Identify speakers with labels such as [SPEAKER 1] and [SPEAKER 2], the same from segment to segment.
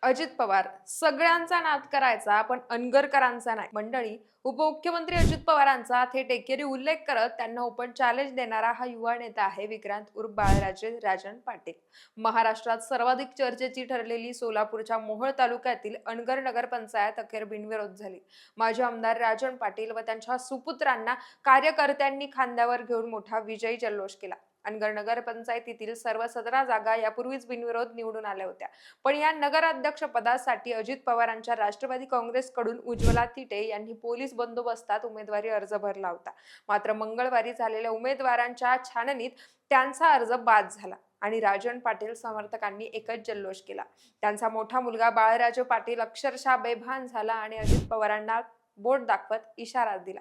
[SPEAKER 1] अजित पवार सगळ्यांचा नाद करायचा पण अनगरकरांचा नाही. मंडळी, उपमुख्यमंत्री अजित पवारांचा थेट एकेरी उल्लेख करत त्यांना ओपन चॅलेंज देणारा हा युवा नेता आहे विक्रांत उर्फ बाळराजे राजन पाटील. महाराष्ट्रात सर्वाधिक चर्चेची ठरलेली सोलापूरच्या मोहोळ तालुक्यातील अनगर नगरपंचायत अखेर बिनविरोध झाली. माजी आमदार राजन पाटील व त्यांच्या सुपुत्रांना कार्यकर्त्यांनी खांद्यावर घेऊन मोठा विजयी जल्लोष केला. अनगर नगरपंचायतीतील सर्व 17 जागा यापूर्वीच बिनविरोध निवडून आल्या होत्या. पण या नगराध्यक्ष पदासाठी अजित पवारांच्या राष्ट्रवादी काँग्रेसकडून उज्ज्वला थिटे यांनी पोलीस बंदोबस्तात उमेदवारी अर्ज भरला होता. मात्र मंगळवारी झालेल्या उमेदवारांच्या छाननीत त्यांचा अर्ज बाद झाला आणि राजन पाटील समर्थकांनी एकच जल्लोष केला. त्यांचा मोठा मुलगा बाळराजे पाटील अक्षरशः बेभान झाला आणि अजित पवारांना बोट दाखवत इशारा दिला.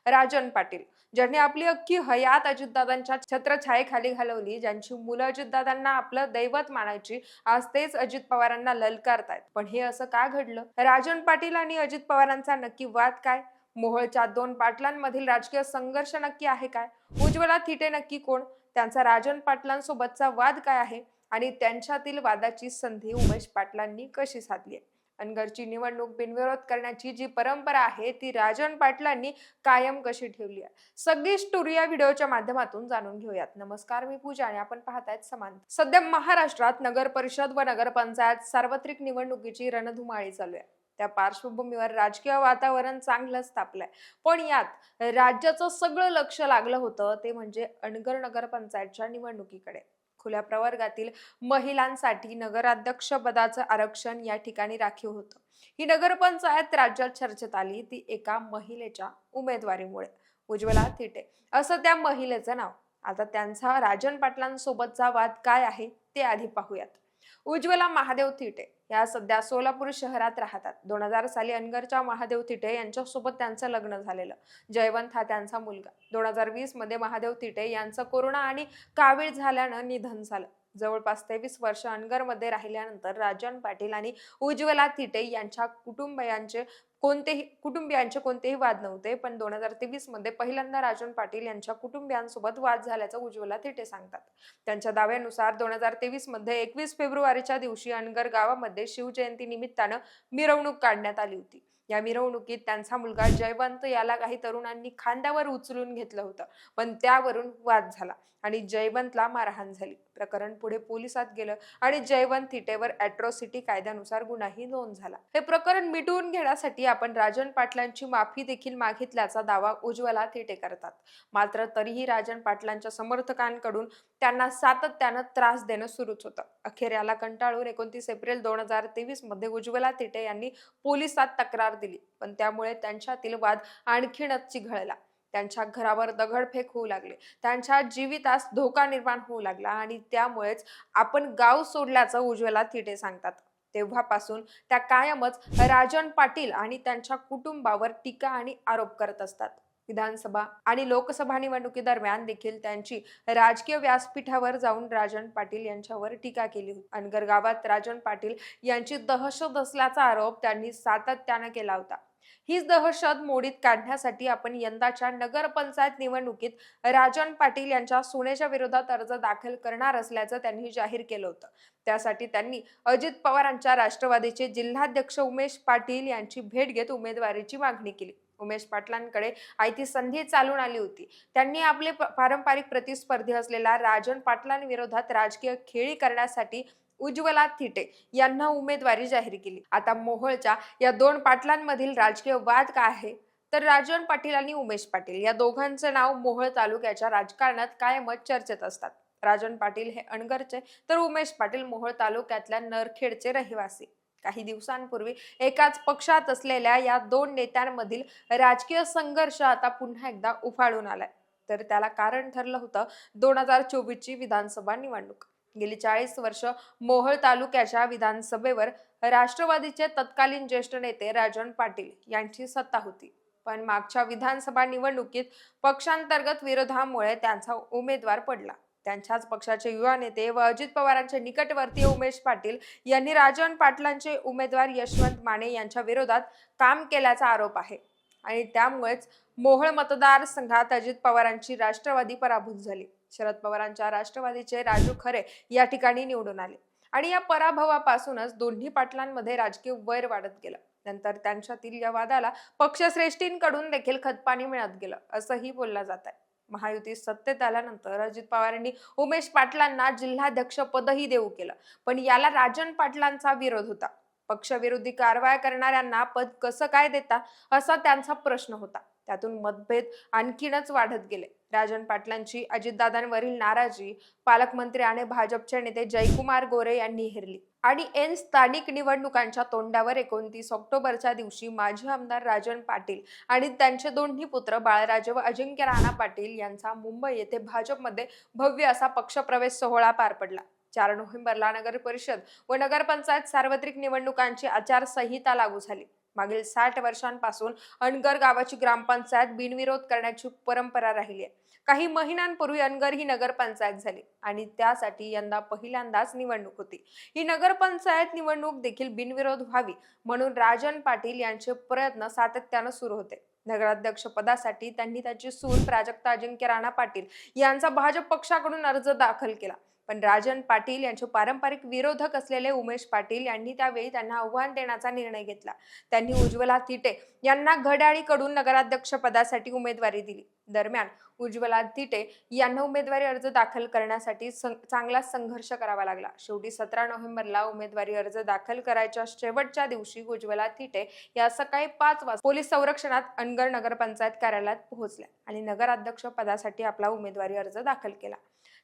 [SPEAKER 1] राजन पाटील, ज्यांनी आपली अख्खी हयात अजितदादांच्या छत्रछायेखाली घालवली, ज्यांची मुलं अजितदादांना आपलं दैवत मानायची, आज तेच अजित पवारांना ललकारतायत. पण हे असं का घडलं? राजन पाटील आणि अजित पवारांचा नक्की वाद काय? मोहोळच्या दोन पाटलांमधील राजकीय संघर्ष नक्की आहे काय? उज्ज्वला थिटे नक्की कोण? त्यांचा राजन पाटलांसोबतचा वाद काय आहे आणि त्यांच्यातील वादाची संधी उमेश पाटलांनी कशी साधली आहे? अनगरची निवडणूक बिनविरोध करण्याची जी परंपरा आहे ती राजन पाटलांनी कायम कशी ठेवली आहे, सगळी स्टोरी या व्हिडिओच्या माध्यमातून जाणून घेऊयात. नमस्कार, मी पूजा आणि आपण पाहतायत समांतर. सध्या महाराष्ट्रात नगर परिषद व नगरपंचायत सार्वत्रिक निवडणुकीची रणधुमाळी चालू आहे. त्या पार्श्वभूमीवर राजकीय वातावरण चांगलंच तापलंय. पण यात राज्याचं सगळं लक्ष लागलं होतं ते म्हणजे अनगर नगरपंचायतच्या निवडणुकीकडे. खुल्या प्रवर्गातील महिलांसाठी नगराध्यक्ष पदाचं आरक्षण या ठिकाणी राखीव होतं. ही नगरपंचायत राज्यात चर्चेत आली ती एका महिलेच्या उमेदवारीमुळे. उज्ज्वला थिटे असं त्या महिलेचं नाव. आता त्यांचा राजन पाटलांसोबतचा वाद काय आहे ते आधी पाहूयात. उज्ज्वला महादेव थिटे या सध्या सोलापूर शहरात राहतात. 2000 साली अनगरच्या महादेव थिटे यांच्यासोबत त्यांचं लग्न झालेलं. जयवंत हा त्यांचा मुलगा. 2020 मध्ये महादेव थिटे यांचं कोरोना आणि कावीळ झाल्यानं निधन झालं. जवळपास 23 वर्ष अनगरमध्ये राहिल्यानंतर राजन पाटील आणि उज्ज्वला थिटे यांच्या कुटुंबियांचे कोणतेही वाद नव्हते. पण 2023 मध्ये पहिल्यांदा राजन पाटील यांच्या कुटुंबियांसोबत वाद झाल्याचं उज्ज्वला थिटे सांगतात. त्यांच्या दाव्यानुसार 2023 मध्ये 21 फेब्रुवारीच्या दिवशी अनगर गावामध्ये शिवजयंती निमित्तानं मिरवणूक काढण्यात आली होती. या मिरवणुकीत त्यांचा मुलगा जयवंत याला काही तरुणांनी खांद्यावर उचलून घेतलं होतं. पण त्यावरून वाद झाला आणि जयवंतला मारहाण झाली. प्रकरण पुढे पोलिसात गेलं आणि जयवंत थिटेवर अॅट्रॉसिटी कायद्यानुसार गुन्हाही नोंद झाला. हे प्रकरण मिटवून घेण्यासाठी आपण राजन पाटलांची माफी देखील मागितल्याचा दावा उज्ज्वला थिटे करतात. मात्र तरीही राजन पाटलांच्या समर्थकांकडून त्यांना सातत्यानं त्रास देणं सुरूच होतं. अखेर याला कंटाळून 29 एप्रिल 2023 मध्ये उज्ज्वला थिटे यांनी पोलिसात तक्रार दिली. पण त्यामुळे त्यांच्यातील वाद आणखीनच चिघळला. त्यांच्या घरावर दगडफेक होऊ लागले. त्यांच्या जीवितास धोका निर्माण होऊ लागला आणि त्यामुळेच आपण गाव सोडल्याचं उज्ज्वला थिटे सांगतात. तेव्हापासून त्या कायमच राजन पाटील आणि त्यांच्या कुटुंबावर टीका आणि आरोप करत असतात. विधानसभा आणि लोकसभा निवडणुकीदरम्यान देखील त्यांची राजकीय व्यासपीठावर जाऊन राजन पाटील यांच्यावर टीका केली होती. अनगर गावात राजन पाटील यांची दहशत असल्याचा आरोप त्यांनी सातत्यानं केला होता. हीच दहशत मोडीत काढण्यासाठी आपण यंदाच्या नगरपंचायत निवडणुकीत राजन पाटील यांच्या सुनेच्या विरोधात अर्ज दाखल करणार असल्याचं त्यांनी जाहीर केलं होतं. त्यासाठी त्यांनी अजित पवारांच्या राष्ट्रवादीचे जिल्हाध्यक्ष उमेश पाटील यांची भेट घेत उमेदवारीची मागणी केली. उमेश पाटलांकडे आयती संधी चालून आली होती. त्यांनी आपले पारंपरिक प्रतिस्पर्धी असलेल्या राजन पाटलांविरोधात राजकीय खेळी करण्यासाठी उज्ज्वला थिटे यांना उमेदवारी जाहीर केली. आता मोहोळच्या या दोन पाटलांमधील राजकीय वाद काय आहे? तर राजन पाटील आणि उमेश पाटील या दोघांचे नाव मोहोळ तालुक्याच्या राजकारणात कायमच चर्चेत असतात. राजन पाटील हे अनगरचे तर उमेश पाटील मोहोळ तालुक्यातल्या नरखेडचे रहिवासी. काही दिवसांपूर्वी एकाच पक्षात असलेल्या या दोन नेत्यांमधील राजकीय संघर्ष आता पुन्हा एकदा उफाळून आलाय. तर त्याला कारण ठरलं होतं 2024 ची विधानसभा निवडणूक. गेली 40 वर्ष मोहोळ तालुक्याच्या विधानसभेवर राष्ट्रवादीचे तत्कालीन ज्येष्ठ नेते राजन पाटील यांची सत्ता होती. पण मागच्या विधानसभा निवडणुकीत पक्षांतर्गत विरोधामुळे त्यांचा उमेदवार पडला. त्यांच्याच पक्षाचे युवा नेते व अजित पवारांचे निकटवर्तीय उमेश पाटील यांनी राजन पाटलांचे उमेदवार यशवंत माने यांच्या विरोधात काम केल्याचा आरोप आहे आणि त्यामुळेच मोहोळ मतदारसंघात अजित पवारांची राष्ट्रवादी पराभूत झाली. शरद पवारांच्या राष्ट्रवादीचे राजू खरे या ठिकाणी निवडून आले. आणि या पराभवापासूनच दोन्ही पाटलांमध्ये राजकीय वैर वाढत गेलं. नंतर त्यांच्यातील या वादाला पक्षश्रेष्ठींकडून देखील खतपाणी मिळत गेलं असंही बोललं जात आहे. महायुती सत्तेत आल्यानंतर अजित पवार यांनी उमेश पाटलांना जिल्हाध्यक्ष पदही देऊ केलं, पण याला राजन पाटलांचा विरोध होता. पक्षविरोधी कारवाया करणाऱ्यांना पद कसं काय देता, असा त्यांचा प्रश्न होता. त्यातून मतभेद आणखीनच वाढत गेले. राजन पाटलांची अजितदादांवरील नाराजी पालकमंत्री आणि भाजपचे नेते जयकुमार गोरे यांनी हेरली आणि ऐन स्थानिक निवडणुकांच्या तोंडावर 29 ऑक्टोबरच्या दिवशी माजी आमदार राजन पाटील आणि त्यांचे दोन्ही पुत्र बाळराजे व अजिंक्य राणा पाटील यांचा मुंबई येथे भाजपमध्ये भव्य असा पक्षप्रवेश सोहळा पार पडला. 4 नोव्हेंबरला नगर परिषद व नगरपंचायत सार्वत्रिक निवडणुकांची आचारसंहिता लागू झाली. मागील 60 वर्षांपासून अनगर गावाची ग्रामपंचायत बिनविरोध करण्याची परंपरा राहिली आहे. काही महिन्यांपूर्वी अनगर ही नगरपंचायत झाली आणि त्यासाठी यंदा पहिल्यांदाच निवडणूक होती. ही नगरपंचायत निवडणूक देखील बिनविरोध व्हावी म्हणून राजन पाटील यांचे प्रयत्न सातत्याने सुरू होते. नगराध्यक्ष पदासाठी त्यांनी त्याची सून प्राजक्ता अजिंक्य राणा पाटील यांचा भाजप पक्षाकडून अर्ज दाखल केला. पण राजन पाटील यांचे पारंपरिक विरोधक असलेले उमेश पाटील यांनी त्यावेळी त्यांना आव्हान देण्याचा निर्णय घेतला. त्यांनी उज्ज्वला थिटे यांना घड्याळीकडून नगराध्यक्ष पदासाठी उमेदवारी दिली. दरम्यान उज्ज्वला थिटे यांना उमेदवारी अर्ज दाखल करण्यासाठी चांगला संघर्ष करावा लागला. शेवटी 17 नोव्हेंबरला उमेदवारी अर्ज दाखल करायच्या शेवटच्या दिवशी उज्ज्वला थिटे या सकाळी 5 वाजता पोलीस संरक्षणात अनगर नगरपंचायत कार्यालयात पोहोचल्या आणि नगराध्यक्ष पदासाठी आपला उमेदवारी अर्ज दाखल केला.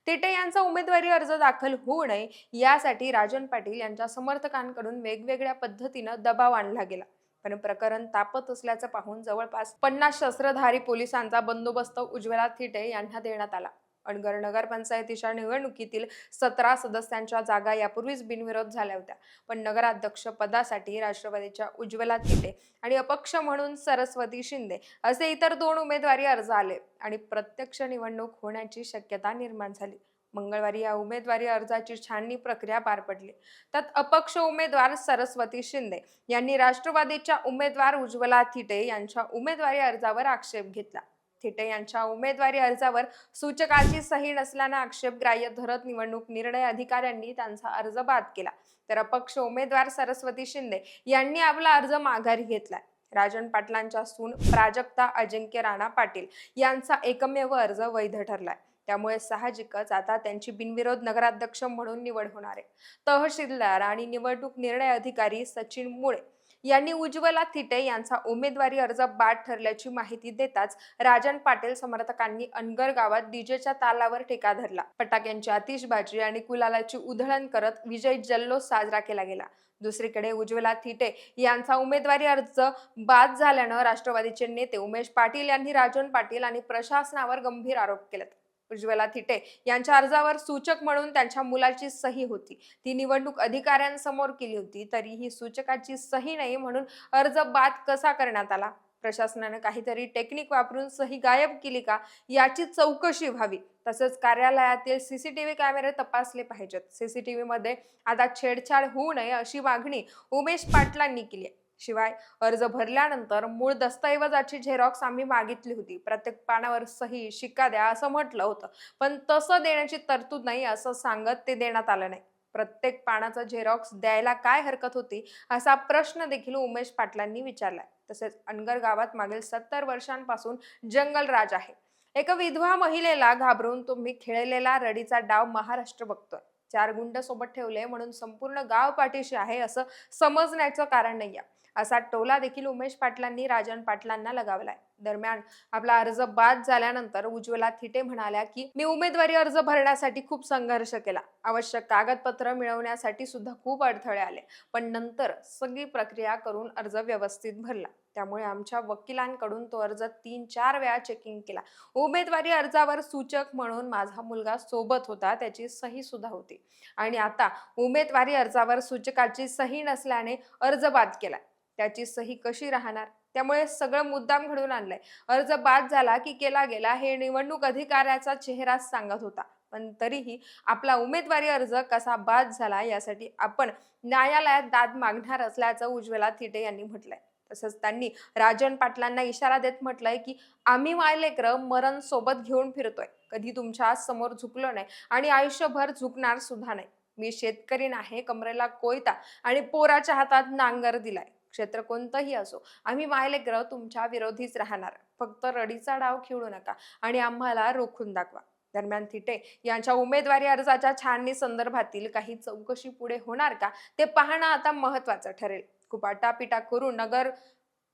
[SPEAKER 1] थिटे यांचा उमेदवारी अर्ज दाखल होऊ नये यासाठी राजन पाटील यांच्या समर्थकांकडून वेगवेगळ्या पद्धतीने दबाव आणला गेला. पण प्रकरण तापत असल्याचं पाहून जवळपास 50 शस्त्रधारी पोलिसांचा बंदोबस्त उज्ज्वला थिटे यांना देण्यात आला. अनगर नगरपंचायतीच्या निवडणुकीतील 17 सदस्यांच्या जागा यापूर्वीच बिनविरोध झाल्या होत्या. पण नगराध्यक्ष पदासाठी राष्ट्रवादीच्या उज्ज्वला थिटे आणि अपक्ष म्हणून सरस्वती शिंदे असे इतर 2 उमेदवारी अर्ज आले आणि प्रत्यक्ष निवडणूक होण्याची शक्यता निर्माण झाली. मंगळवारी या उमेदवारी अर्जाची छाननी प्रक्रिया पार पडली. त्यात अपक्ष उमेदवार सरस्वती शिंदे यांनी राष्ट्रवादीच्या उमेदवार उज्ज्वला थिटे यांच्या उमेदवारी अर्जावर आक्षेप घेतला. थिटे यांच्या उमेदवारी अर्जावर सूचकाची सही नसल्याने आक्षेप ग्राह्य धरत निवडणूक निर्णय अधिकाऱ्यांनी त्यांचा अर्ज बाद केला. तर अपक्ष उमेदवार सरस्वती शिंदे यांनी आपला अर्ज माघारी घेतलाय. राजन पाटलांच्या सून प्राजक्ता अजिंक्य राणा पाटील यांचा एकमेव अर्ज वैध ठरलाय. त्यामुळे साहजिकच आता त्यांची बिनविरोध नगराध्यक्ष म्हणून निवड होणार आहे. तहसीलदार आणि निवडणूक निर्णय अधिकारी सचिन मुळे यांनी उज्ज्वला थिटे यांचा उमेदवारी अर्ज बाद ठरल्याची माहिती देताच राजन पाटील समर्थकांनी अनगर गावात डीजेच्या तालावर टेका धरला. फटाक्यांची आतिषबाजी आणि गुलालाची उधळण करत विजय जल्लोष साजरा केला गेला. दुसरीकडे उज्ज्वला थिटे यांचा उमेदवारी अर्ज बाद झाल्यानं राष्ट्रवादीचे नेते उमेश पाटील यांनी राजन पाटील आणि प्रशासनावर गंभीर आरोप केलेत. उज्ज्वला थिटे यांच्या अर्जावर सूचक म्हणून त्यांच्या मुलाची सही होती. ती निवडणूक अधिकाऱ्यांसमोर केली होती. तरीही सूचकाची सही नाही म्हणून अर्ज बाद कसा करण्यात आला? प्रशासनाने काहीतरी टेक्निक वापरून सही गायब केली का याची चौकशी व्हावी. तसंच कार्यालयातील सीसीटीव्ही कॅमेरे तपासले पाहिजेत. सीसीटीव्ही मध्ये आता छेडछाड होऊ नये अशी मागणी उमेश पाटलांनी केली आहे. शिवाय अर्ज भरल्यानंतर मूळ दस्तऐवजाची झेरॉक्स आम्ही मागितली होती. प्रत्येक पानावर सही शिक्का द्या असं म्हटलं होतं, पण तसं देण्याची तरतूद नाही असं सांगत ते देण्यात आलं नाही. प्रत्येक पानाचा झेरॉक्स द्यायला काय हरकत होती असा प्रश्न देखील उमेश पाटलांनी विचारलाय. तसेच अनगर गावात मागील 70 वर्षांपासून जंगलराज आहे. एका विधवा महिलेला घाबरून तुम्ही खेळलेला रडीचा डाव महाराष्ट्र बघतोय. 4 गुंड सोबत ठेवले म्हणून संपूर्ण गाव पाठीशी आहे असं समजण्याचं कारण नाहीये असा टोला देखील उमेश पाटलांनी राजन पाटलांना लगावलाय. दरम्यान आपला अर्ज बाद झाल्यानंतर उज्ज्वला थिटे म्हणाल्या की मी उमेदवारी अर्ज भरण्यासाठी खूप संघर्ष केला. आवश्यक कागदपत्र मिळवण्यासाठी सुद्धा खूप अडथळे आले. पण नंतर सगळी प्रक्रिया करून अर्ज व्यवस्थित भरला. त्यामुळे आमच्या वकिलांकडून तो अर्ज 3-4 वेळा चेकिंग केला. उमेदवारी अर्जावर सूचक म्हणून माझा मुलगा सोबत होता. त्याची सही सुद्धा होती. आणि आता उमेदवारी अर्जावर सूचकाची सही नसल्याने अर्ज बाद केला. त्याची सही कशी राहणार? त्यामुळे सगळं मुद्दाम घडून आणलंय. अर्ज बाद झाला की केला गेला हे निवडणूक अधिकाऱ्याचा चेहराच सांगत होता. पण तरीही आपला उमेदवारी अर्ज कसा बाद झाला यासाठी आपण न्यायालयात दाद मागणार असल्याचं उज्ज्वला थिटे यांनी म्हटलंय. तसंच त्यांनी राजन पाटलांना इशारा देत म्हटलंय की आम्ही मायलेकरं मरण सोबत घेऊन फिरतोय. कधी तुमच्या समोर झुकलो नाही आणि आयुष्यभर झुकणार सुद्धा नाही. मी शेतकरी नाही, कमरेला कोयता आणि पोराच्या हातात नांगर दिलाय. क्षेत्र कोणतंही असो, आम्ही मायलेकरं तुमच्या विरोधीच राहणार. फक्त रडीचा डाव खेळू नका आणि आम्हाला रोखून दाखवा. दरम्यान थिटे यांच्या उमेदवारी अर्जाच्या छाननी संदर्भातील काही चौकशी पुढे होणार का, ते पाहणं आता महत्त्वाचं ठरेल. खूप आटापिटा करून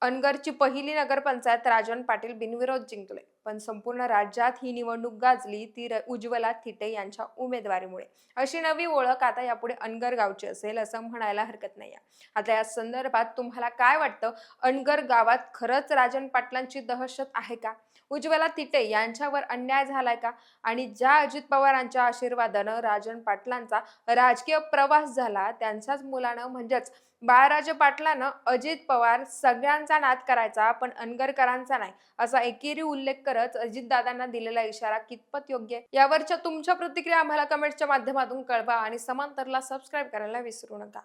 [SPEAKER 1] अनगरची पहिली नगरपंचायत राजन पाटील बिनविरोध जिंकले. पण संपूर्ण राज्यात ही निवडणूक गाजली ती उज्ज्वला थिटे यांच्या उमेदवारीमुळे. अशी नवी ओळख आता यापुढे अनगर गावची असेल असं म्हणायला हरकत नाही. आता या संदर्भात तुम्हाला काय वाटतं? अनगर गावात खरंच राजन पाटलांची दहशत आहे का? उज्ज्वला थिटे यांच्यावर अन्याय झालाय का? आणि ज्या अजित पवारांच्या आशीर्वादानं राजन पाटलांचा राजकीय प्रवास झाला, त्यांच्याच मुलानं म्हणजेच बाळाराजे पाटलानं अजित पवार सगळ्यांचा नाद करायचा पण अनगरकरांचा नाही, असा एकेरी उल्लेख करत अजितदादांना दिलेला इशारा कितपत योग्य आहे? यावरच्या तुमच्या प्रतिक्रिया आम्हाला कमेंटच्या माध्यमातून कळवा आणि समांतरला सबस्क्राईब करायला विसरू नका.